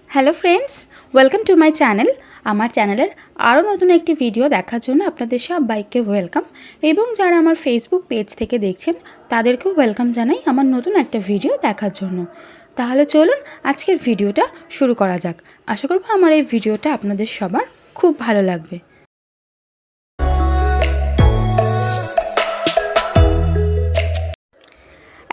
Hello friends, welcome to my channel. আমার চ্যানেলের আরও নতুন একটি ভিডিও দেখার জন্য আপনাদের সবাইকে ওয়েলকাম, এবং যারা আমার ফেসবুক পেজ থেকে দেখছেন তাদেরকেও ওয়েলকাম জানাই আমার নতুন একটা ভিডিও দেখার জন্য। তাহলে চলুন আজকের ভিডিওটা শুরু করা যাক। আশা করব আমার এই ভিডিওটা আপনাদের সবার খুব ভালো লাগবে।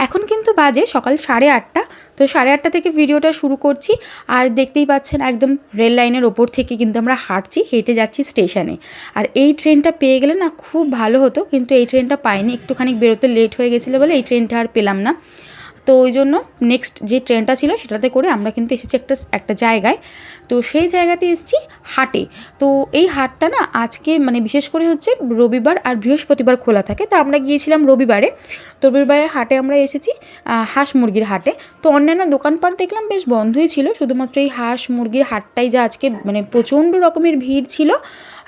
এখন কিন্তু বাজে সকাল 8:30। তো 8:30 থেকে ভিডিওটা শুরু করছি। আর দেখতেই পাচ্ছেন একদম রেল লাইনের ওপর থেকে কিন্তু আমরা হাঁটছি, হেঁটে যাচ্ছি স্টেশনে। আর এই ট্রেনটা পেয়ে গেলে না খুব ভালো হতো, কিন্তু এই ট্রেনটা পাইনি, একটুখানি বেরোতে লেট হয়ে গেছিলো বলে এই ট্রেনটা আর পেলাম না। তো ওই জন্য নেক্সট যে ট্রেনটা ছিল সেটাতে করে আমরা কিন্তু এসেছি একটা জায়গায়। তো সেই জায়গাতে এসেছি হাটে। তো এই হাটটা না আজকে মানে বিশেষ করে হচ্ছে রবিবার আর বৃহস্পতিবার খোলা থাকে। তো আমরা গিয়েছিলাম রবিবারে। তো রবিবারের হাটে আমরা এসেছি হাঁস মুরগির হাটে। তো অন্যান্য দোকানপাট দেখলাম বেশ বন্ধই ছিল, শুধুমাত্র এই হাঁস মুরগির হাটটাই যা আজকে মানে প্রচণ্ড রকমের ভিড় ছিল।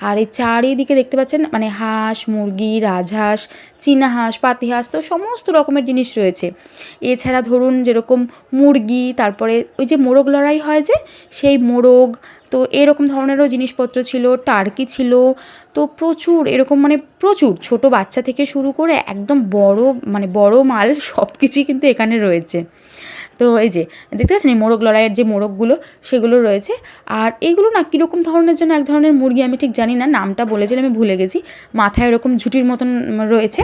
আর এই চারিদিকে দেখতে পাচ্ছেন মানে হাঁস মুরগি, রাজহাঁস, চীনা হাঁস, পাতি হাঁস, তো সমস্ত রকমের জিনিস রয়েছে। এছাড়া ধরুন যেরকম মুরগি, তারপরে ওই যে মোরগ লড়াই হয় যে সেই মোরগ, তো এরকম ধরনেরও জিনিসপত্র ছিল, টার্কি ছিল। তো প্রচুর এরকম মানে প্রচুর ছোট বাচ্চা থেকে শুরু করে একদম বড় মানে বড় মাল সব কিছুই কিন্তু এখানে রয়েছে। তো এই যে দেখতে পাচ্ছেন এই মোরগ লড়াইয়ের যে মোরগগুলো সেগুলো রয়েছে। আর এইগুলো না কীরকম ধরনের যেন এক ধরনের মুরগি, আমি ঠিক জানি না, নামটা বলেছিল আমি ভুলে গেছি। মাথায় এরকম ঝুঁটির মতন রয়েছে।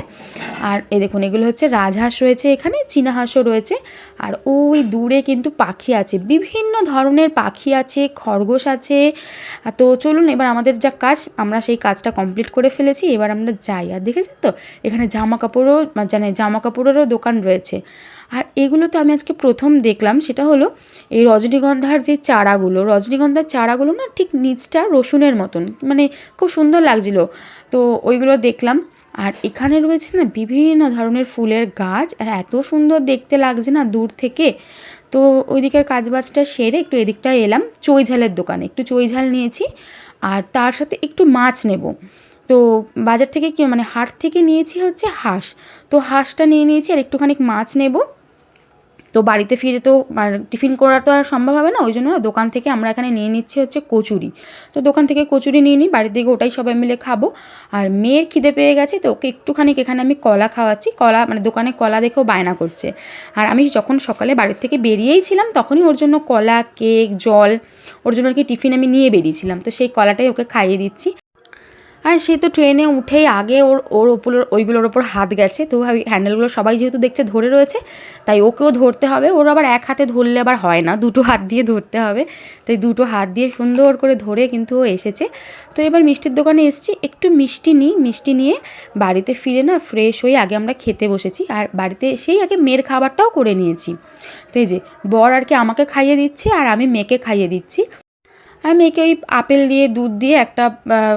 আর এই দেখুন এগুলো হচ্ছে রাজহাঁস রয়েছে, এখানে চীনা হাঁসও রয়েছে। আর ওই দূরে কিন্তু পাখি আছে, বিভিন্ন ধরনের পাখি আছে, খরগোশ আছে। তো চলুন এবার আমাদের যা কাজ আমরা সেই কাজটা কমপ্লিট করে ফেলেছি, এবার আমরা যাই। আর দেখেছেন তো এখানে জামা কাপড়েরও দোকান রয়েছে। আর এগুলো তো আমি আজকে প্রথম দেখলাম, সেটা হলো এই রজনীগন্ধার যে রজনীগন্ধার চারাগুলো না ঠিক নিচটা রসুনের মতন, মানে খুব সুন্দর লাগছিল। তো ওইগুলো দেখলাম। আর এখানে রয়েছে না বিভিন্ন ধরনের ফুলের গাছ, আর এত সুন্দর দেখতে লাগছে না দূর থেকে। তো ওই দিকের কাজবাজটা সেরে একটু এদিকটায় এলাম চই ঝালের দোকানে, একটু চই ঝাল নিয়েছি। আর তার সাথে একটু মাছ নেব। তো বাজার থেকে মানে হাট থেকে নিয়েছি হচ্ছে হাঁস। তো হাঁসটা নিয়ে নিয়েছি আর একটুখানি মাছ নেব। তো বাড়িতে ফিরে তো টিফিন করা তো আর সম্ভব হবে না, ওই জন্য না দোকান থেকে আমরা এখানে নিয়ে নিচ্ছি হচ্ছে কচুরি। তো দোকান থেকে কচুরি নিয়ে নিই, বাড়ির দিকে ওটাই সবাই মিলে খাবো। আর মেয়ের খিদে পেয়ে গেছে, তো ওকে একটুখানি এখানে আমি কলা খাওয়াচ্ছি। কলা মানে দোকানে কলা দেখেও বায়না করছে। আর আমি যখন সকালে বাড়ির থেকে বেরিয়েই ছিলাম তখনই ওর জন্য কলা, কেক, জল ওর জন্য আর কি টিফিন আমি নিয়ে বেরিয়েছিলাম। তো সেই কলাটাই ওকে খাইয়ে দিচ্ছি। আর সে তো ট্রেনে উঠেই আগে ওইগুলোর ওপর হাত গেছে। তো হ্যান্ডেলগুলো সবাই যেহেতু দেখছে ধরে রয়েছে, তাই ওকেও ধরতে হবে। ওর আবার এক হাতে ধরলে আবার হয় না, দুটো হাত দিয়ে ধরতে হবে। তাই দুটো হাত দিয়ে সুন্দর করে ধরে কিন্তু ও এসেছে। তো এবার মিষ্টির দোকানে এসেছি, একটু মিষ্টি নিয়ে বাড়িতে ফিরে না ফ্রেশ হয়ে আগে আমরা খেতে বসেছি। আর বাড়িতে এসেই আগে মেয়ের খাবারটাও করে নিয়েছি। তো এই যে বর আর কি আমাকে খাইয়ে দিচ্ছে আর আমি মেয়েকে খাইয়ে দিচ্ছি। আমি মেয়েকে ওই আপেল দিয়ে দুধ দিয়ে একটা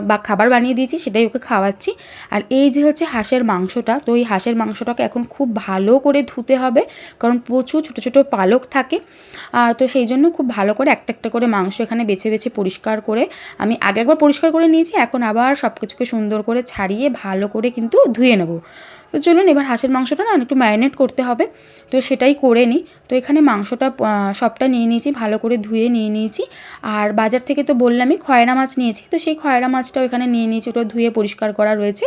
বা খাবার বানিয়ে দিয়েছি, সেটাই ওকে খাওয়াচ্ছি। আর এই যে হচ্ছে হাঁসের মাংসটা, তো এই হাঁসের মাংসটাকে এখন খুব ভালো করে ধুতে হবে, কারণ প্রচুর ছোটো ছোটো পালক থাকে। তো সেই জন্য খুব ভালো করে একটা একটা করে মাংস এখানে বেছে বেছে পরিষ্কার করে আমি আগে একবার পরিষ্কার করে নিয়েছি, এখন আবার সব কিছুকে সুন্দর করে ছাড়িয়ে ভালো করে কিন্তু ধুয়ে নেব। তো চলুন এবার হাঁসের মাংসটা না একটু ম্যারিনেট করতে হবে, তো সেটাই করে নিই। তো এখানে মাংসটা সবটা নিয়ে নিয়েছি, ভালো করে ধুয়ে নিয়ে নিয়েছি। আর বাজার থেকে তো বললামই খয়রা মাছ নিয়েছি, তো সেই খয়রা মাছটাও এখানে নিয়ে নিয়েছি, ওটা ধুয়ে পরিষ্কার করা রয়েছে।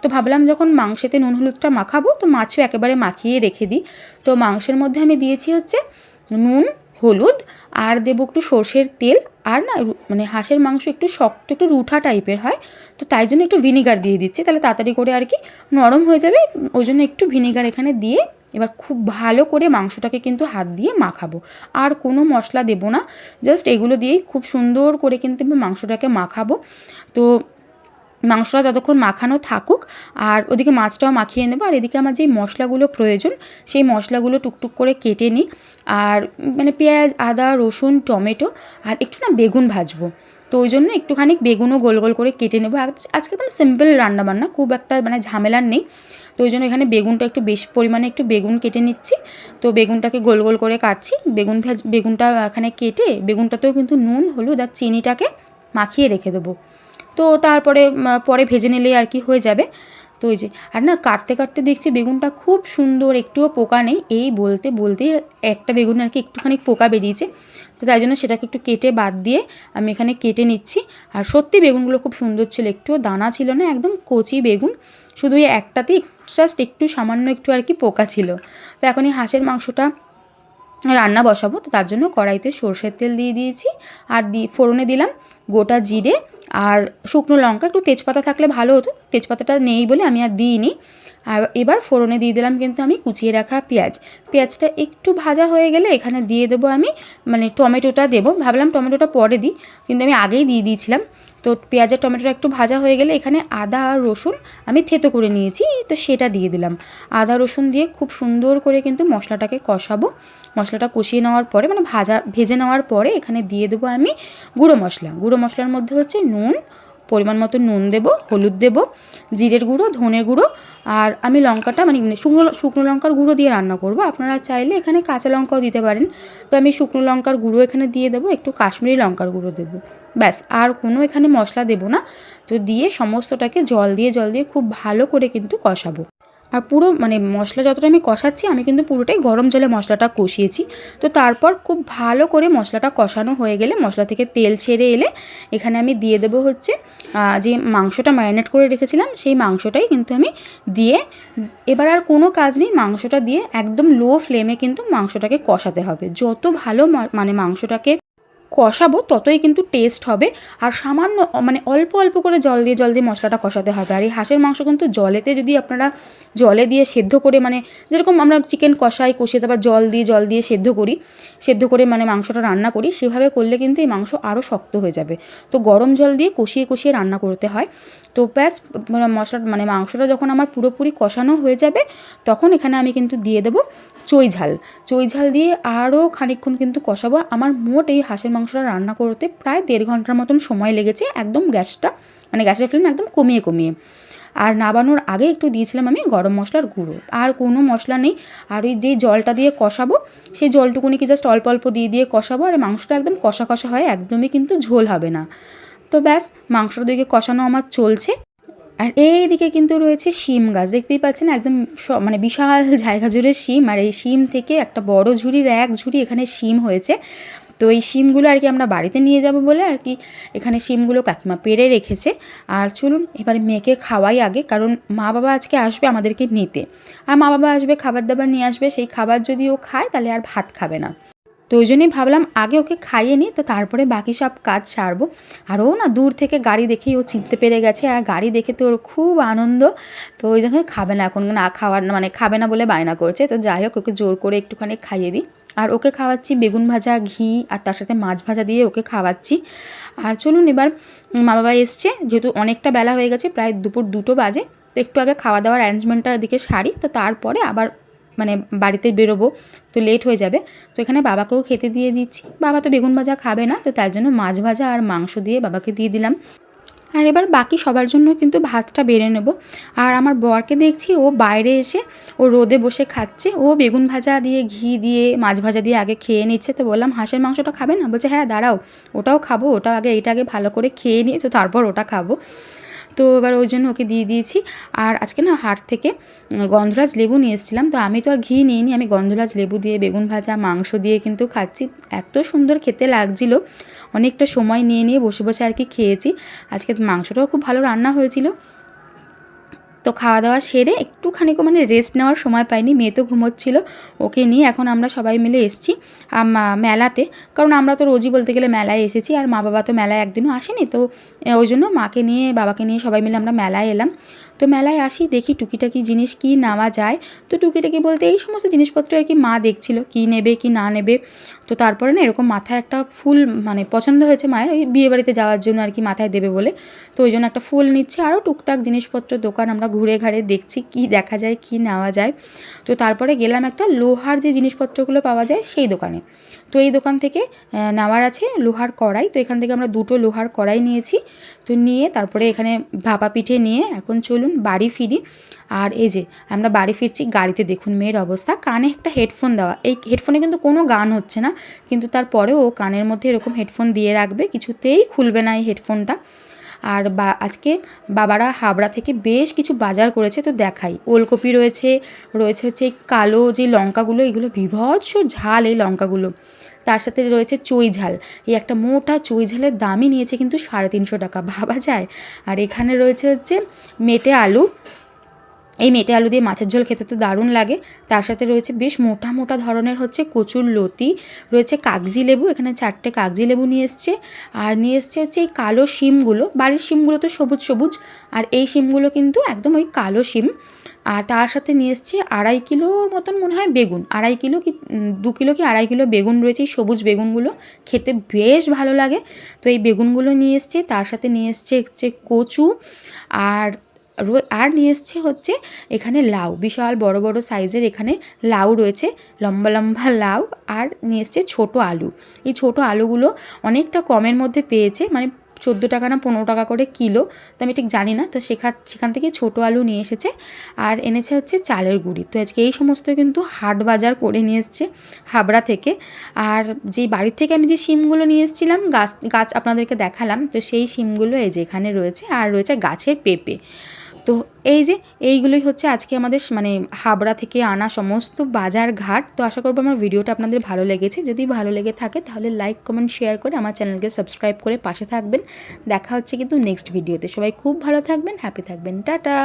তো ভাবলাম যখন মাংসেতে নুন হলুদটা মাখাবো তো মাছও একেবারে মাখিয়ে রেখে দিই। তো মাংসের মধ্যে আমি দিয়েছি হচ্ছে নুন, হলুদ, আর দেবো একটু সর্ষের তেল। আর না মানে হাঁসের মাংস একটু শক্ত, একটু রুঠা টাইপের হয়, তো তাই জন্য একটু ভিনিগার দিয়ে দিচ্ছি, তাহলে তাড়াতাড়ি করে আর কি নরম হয়ে যাবে। ওই জন্য একটু ভিনিগার এখানে দিয়ে এবার খুব ভালো করে মাংসটাকে কিন্তু হাত দিয়ে মাখাবো। আর কোনো মশলা দেবো না, জাস্ট এগুলো দিয়েই খুব সুন্দর করে কিন্তু মাংসটাকে মাখাবো। তো মাংসটা ততক্ষণ মাখানো থাকুক, আর ওদিকে মাছটাও মাখিয়ে নেবো। আর এদিকে আমার যেই মশলাগুলো প্রয়োজন সেই মশলাগুলো টুকটুক করে কেটে নিই। আর মানে পেঁয়াজ, আদা, রসুন, টমেটো আর একটু না বেগুন ভাজবো, তো ওই জন্য একটুখানি বেগুনও গোল গোল করে কেটে নেবো। আজকে তো সিম্পল রান্নাবান্না, খুব একটা মানে ঝামেলার নেই। তো ওই জন্য এখানে বেগুনটা একটু বেশ পরিমাণে একটু বেগুন কেটে নিচ্ছি। তো বেগুনটাকে গোল গোল করে কাটছি। বেগুনটা এখানে কেটে বেগুনটাতেও কিন্তু নুন, হলুদ আর চিনিটাকে মাখিয়ে রেখে দেবো। তো তারপরে পরে ভেজে নিলেই আর কি হয়ে যাবে। তো ওই যে আর না কাটতে কাটতে দেখছি বেগুনটা খুব সুন্দর, একটুও পোকা নেই। এই বলতে বলতে একটা বেগুন আর কি একটুখানি পোকা বেরিয়েছে। তো তাই জন্য সেটাকে একটু কেটে বাদ দিয়ে আমি এখানে কেটে নিচ্ছি। আর সত্যি বেগুনগুলো খুব সুন্দর ছিল, একটুও দানা ছিল না, একদম কচি বেগুন, শুধু এই একটাতেই জাস্ট একটু সামান্য একটু আর কি পোকা ছিল। তো এখন এই হাঁসের মাংসটা রান্না বসাবো, তো তার জন্য কড়াইতে সরষের তেল দিয়ে দিয়েছি আর ফোড়নে দিলাম গোটা জিরে আর শুকনো লঙ্কা, একটু তেজপাতা থাকলে ভালো হতো, তেজপাতাটা নেই বলে আমি আর দিইনি। আর এবার ফোড়নে দিয়ে দিলাম কিন্তু আমি কুচিয়ে রাখা পেঁয়াজটা একটু ভাজা হয়ে গেলে এখানে দিয়ে দেবো আমি মানে টমেটোটা দেবো, ভাবলাম টমেটোটা পরে দিই কিন্তু আমি আগেই দিয়ে দিয়েছিলাম। তো পেঁয়াজ আর টমেটোটা একটু ভাজা হয়ে গেলে এখানে আদা আর রসুন আমি থেতো করে নিয়েছি, তো সেটা দিয়ে দিলাম। আদা রসুন দিয়ে খুব সুন্দর করে কিন্তু মশলাটাকে কষাবো। মশলাটা কষিয়ে নেওয়ার পরে মানে ভেজে নেওয়ার পরে এখানে দিয়ে দেবো আমি গুঁড়ো মশলার মধ্যে হচ্ছে নুন, পরিমাণ মতো নুন দেবো, হলুদ দেবো, জিরের গুঁড়ো, ধনের গুঁড়ো, আর আমি লঙ্কাটা মানে শুকনো লঙ্কার গুঁড়ো দিয়ে রান্না করব। আপনারা চাইলে এখানে কাঁচা লঙ্কাও দিতে পারেন। তো আমি শুকনো লঙ্কার গুঁড়ো এখানে দিয়ে দেবো, একটু কাশ্মীরি লঙ্কার গুঁড়ো দেবো, ব্যাস আর কোনো এখানে মশলা দেবো না। তো দিয়ে সমস্তটাকে জল দিয়ে খুব ভালো করে কিন্তু কষাবো। আর পুরো মানে মশলা যতটা আমি কষাচ্ছি আমি কিন্তু পুরোটাই গরম জলে মশলাটা কষিয়েছি। তো তারপর খুব ভালো করে মশলাটা কষানো হয়ে গেলে, মশলা থেকে তেল ছেড়ে এলে এখানে আমি দিয়ে দেবো হচ্ছে যে মাংসটা ম্যারিনেট করে রেখেছিলাম সেই মাংসটাই কিন্তু আমি দিয়ে, এবার আর কোনো কাজ নেই, মাংসটা দিয়ে একদম লো ফ্লেমে কিন্তু মাংসটাকে কষাতে হবে। যত ভালো মানে মাংসটাকে কষাবো ততই কিন্তু টেস্ট হবে। আর সামান্য মানে অল্প অল্প করে জল দিয়ে মশলাটা কষাতে হবে। আর এই হাঁসের মাংস কিন্তু জলেতে যদি আপনারা জলে দিয়ে সেদ্ধ করে মানে যেরকম আমরা চিকেন কষিয়ে তারপর জল দিয়ে সেদ্ধ করে মানে মাংসটা রান্না করি, সেভাবে করলে কিন্তু এই মাংস আরও শক্ত হয়ে যাবে। তো গরম জল দিয়ে কষিয়ে রান্না করতে হয়। তো ব্যাস মশলা মানে মাংসটা যখন আমার পুরোপুরি কষানো হয়ে যাবে তখন এখানে আমি কিন্তু দিয়ে দেবো চই ঝাল দিয়ে আরও খানিকক্ষণ কিন্তু কষাবো। আমার মোট এই হাঁসের মাংসটা রান্না করতে প্রায় 1.5 ঘন্টার মতন সময় লেগেছে, একদম গ্যাসের ফ্লেম একদম কমিয়ে। আর নাবানোর আগে একটু দিয়েছিলাম আমি গরম মশলার গুঁড়ো, আর কোনো মশলা নেই। আর ওই যেই জলটা দিয়ে কষাবো সেই জলটুকুনিকে জাস্ট অল্প অল্প দিয়ে কষাবো। আর মাংসটা একদম কষা হয়, একদমই কিন্তু ঝোল হবে না। তো ব্যাস মাংসটার দিকে কষানো আমার চলছে। আর এইদিকে কিন্তু রয়েছে শিম গাছ, দেখতেই পাচ্ছেন একদম মানে বিশাল জায়গা জুড়ে শিম। আর এই শিম থেকে একটা বড় ঝুড়ির এক ঝুড়ি এখানে শিম হয়েছে। তো এই শিমগুলো আর কি আমরা বাড়িতে নিয়ে যাব বলে আর কি এখানে শিমগুলো কাকিমা পেড়ে রেখেছে। আর চলুন এবারে মেয়েকে খাওয়াই আগে, কারণ মা বাবা আজকে আসবে আমাদেরকে নিতে। আর মা বাবা আসবে, খাবার দাবার নিয়ে আসবে, সেই খাবার যদি ও খায় তাহলে আর ভাত খাবে না। তো ওই জন্যই ভাবলাম আগে ওকে খাইয়ে নিই, তো তারপরে বাকি সব কাজ সারবো। আর ও না দূর থেকে গাড়ি দেখেই ও চিনতে পেরে গেছে, আর গাড়ি দেখে তো ওর খুব আনন্দ। তো ওই দেখে খাবে না এখন, না খাওয়ার মানে খাবে না বলে বায়না করছে। তো যাই হোক ওকে জোর করে একটুখানি খাইয়ে দিই। আর ওকে খাওয়াচ্ছি বেগুন ভাজা, ঘি আর তার সাথে মাছ ভাজা দিয়ে ওকে খাওয়াচ্ছি। আর চলুন এবার মা বাবা এসছে, যেহেতু অনেকটা বেলা হয়ে গেছে, প্রায় দুপুর 2টো বাজে, তো একটু আগে খাওয়া দাওয়ার অ্যারেঞ্জমেন্টটা এদিকে সারি, তো তারপরে আবার মানে বাড়িতে বেরোবো, তো লেট হয়ে যাবে। তো এখানে বাবাকেও খেতে দিয়ে দিচ্ছি। বাবা তো বেগুন ভাজা খাবে না, তো তাই জন্য মাছ ভাজা আর মাংস দিয়ে বাবাকে দিয়ে দিলাম। আর এবার বাকি সবার জন্য কিন্তু ভাতটা বেড়ে নেব। আর আমার বরকে দেখছি ও বাইরে এসে ও রোদে বসে খাচ্ছে, ও বেগুন ভাজা দিয়ে ঘি দিয়ে মাছ ভাজা দিয়ে আগে খেয়ে নিচ্ছে। তো বললাম হাঁসের মাংসটা খাবে না? বলছে হ্যাঁ দাঁড়াও, ওটাও খাবো, এইটা আগে ভালো করে খেয়ে নিয়ে তো তারপর ওটা খাবো। তো এবার ওই জন্য ওকে দিয়ে দিয়েছি। আর আজকে না হাট থেকে গন্ধরাজ লেবু নিয়ে এসেছিলাম, তো আমি তো আর ঘি নিইনি, আমি গন্ধরাজ লেবু দিয়ে বেগুন ভাজা মাংস দিয়ে কিন্তু খাচ্ছি। এত সুন্দর খেতে লাগছিল, অনেকটা সময় নিয়ে বসে আর কি খেয়েছি। আজকে মাংসটাও খুব ভালো রান্না হয়েছিল। তো খাওয়া দাওয়া সেরে একটুখানি মানে রেস্ট নেওয়ার সময় পাইনি, মেয়ে তো ঘুমোচ্ছিল, ওকে নিয়ে এখন আমরা সবাই মিলে এসেছি মেলাতে। কারণ আমরা তো রোজই বলতে গেলে মেলায় এসেছি, আর মা বাবা তো মেলায় একদিনও আসেনি, তো ওই জন্য মাকে নিয়ে বাবাকে নিয়ে সবাই মিলে আমরা মেলায় এলাম। তো মেলায় আসি, দেখি টুকিটাকি জিনিস কী নেওয়া যায়। তো টুকিটাকি বলতে এই সমস্ত জিনিসপত্র আর কি মা দেখছিল কী নেবে কি না নেবে। তো তারপরে না এরকম মাথায় একটা ফুল মানে পছন্দ হয়েছে মায়ের, ওই বিয়েবাড়িতে যাওয়ার জন্য আর কি মাথায় দেবে বলে, তো ওই জন্য একটা ফুল নিচ্ছে। আরও টুকটাক জিনিসপত্র দোকান আমরা ঘুরে ঘাড়ে দেখছি কি দেখা যায় কি নেওয়া যায়। তো তারপরে গেলাম একটা লোহার যে জিনিসপত্রগুলো পাওয়া যায় সেই দোকানে। তো এই দোকান থেকে নেওয়ার আছে লোহার কড়াই, তো এখান থেকে আমরা 2টো লোহার কড়াই নিয়েছি। তো নিয়ে তারপরে এখানে ভাপা পিঠে নিয়ে এখন চলুন বাড়ি ফিরি। আর এই যে আমরা বাড়ি ফিরছি, গাড়িতে দেখুন মেয়ের অবস্থা, কানে একটা হেডফোন দেওয়া, এই হেডফোনে কিন্তু কোনো গান হচ্ছে না, কিন্তু তারপরেও ও কানের মধ্যে এরকম হেডফোন দিয়ে রাখবে, কিছুতেই খুলবে না এই হেডফোনটা। আর আজকে বাবারা হাবড়া থেকে বেশ কিছু বাজার করেছে, তো দেখাই। ওলকপি রয়েছে হচ্ছে কালো যে লঙ্কাগুলো, এগুলো বিভৎস ঝাল এই লঙ্কাগুলো, তার সাথে রয়েছে চুই ঝাল, এই একটা মোটা চুই ঝালের দামই নিয়েছে কিন্তু 350 টাকা, ভাবা যায়। আর এখানে রয়েছে হচ্ছে মেটে আলু, এই মেটে আলু দিয়ে মাছের ঝোল খেতে তো দারুণ লাগে। তার সাথে রয়েছে বেশ মোটা মোটা ধরনের হচ্ছে কচুর লতি, রয়েছে কাগজি লেবু, এখানে 4টে কাগজি লেবু নিয়ে এসছে। আর নিয়ে এসছে হচ্ছে এই কালো শিমগুলো, বাড়ির শিমগুলো তো সবুজ সবুজ, আর এই শিমগুলো কিন্তু একদম ওই কালো শিম। আর তার সাথে নিয়ে এসছে 2.5 কিলোর মতন মনে হয় বেগুন, 2.5 কিলো কি 2 কিলো কি 2.5 কিলো বেগুন রয়েছে, এই সবুজ বেগুনগুলো খেতে বেশ ভালো লাগে। তো এই বেগুনগুলো নিয়ে এসছে, তার সাথে নিয়ে এসছে হচ্ছে কচু, আর নিয়ে এসছে হচ্ছে এখানে লাউ, বিশাল বড় বড় সাইজের এখানে লাউ রয়েছে, লম্বা লম্বা লাউ। আর নিয়ে এসছে ছোটো আলু, এই ছোটো আলুগুলো অনেকটা কমের মধ্যে পেয়েছে, মানে 14 টাকা না 15 টাকা করে কিলো, তো আমি ঠিক জানি না। তো সেখান থেকে ছোটো আলু নিয়ে এসেছে। আর এনেছে হচ্ছে চালের গুঁড়ি। তো আজকে এই সমস্ত কিন্তু হাট বাজার করে নিয়ে এসছে হাবড়া থেকে। আর যে বাড়ির থেকে আমি যে শিমগুলো নিয়ে এসেছিলাম, গাছ আপনাদেরকে দেখালাম, তো সেই শিমগুলো এই যে এখানে রয়েছে। আর রয়েছে গাছের পেঁপে। তো এই যে এইগুলোই হচ্ছে আজকে আমাদের মানে হাবড়া থেকে আনা সমস্ত বাজার ঘাট। তো আশা করবো আমার ভিডিওটা আপনাদের ভালো লেগেছে। যদি ভালো লেগে থাকে তাহলে লাইক কমেন্ট শেয়ার করে আমার চ্যানেলকে সাবস্ক্রাইব করে পাশে থাকবেন। দেখা হচ্ছে কিন্তু নেক্সট ভিডিওতে। সবাই খুব ভালো থাকবেন, হ্যাপি থাকবেন, টাটা।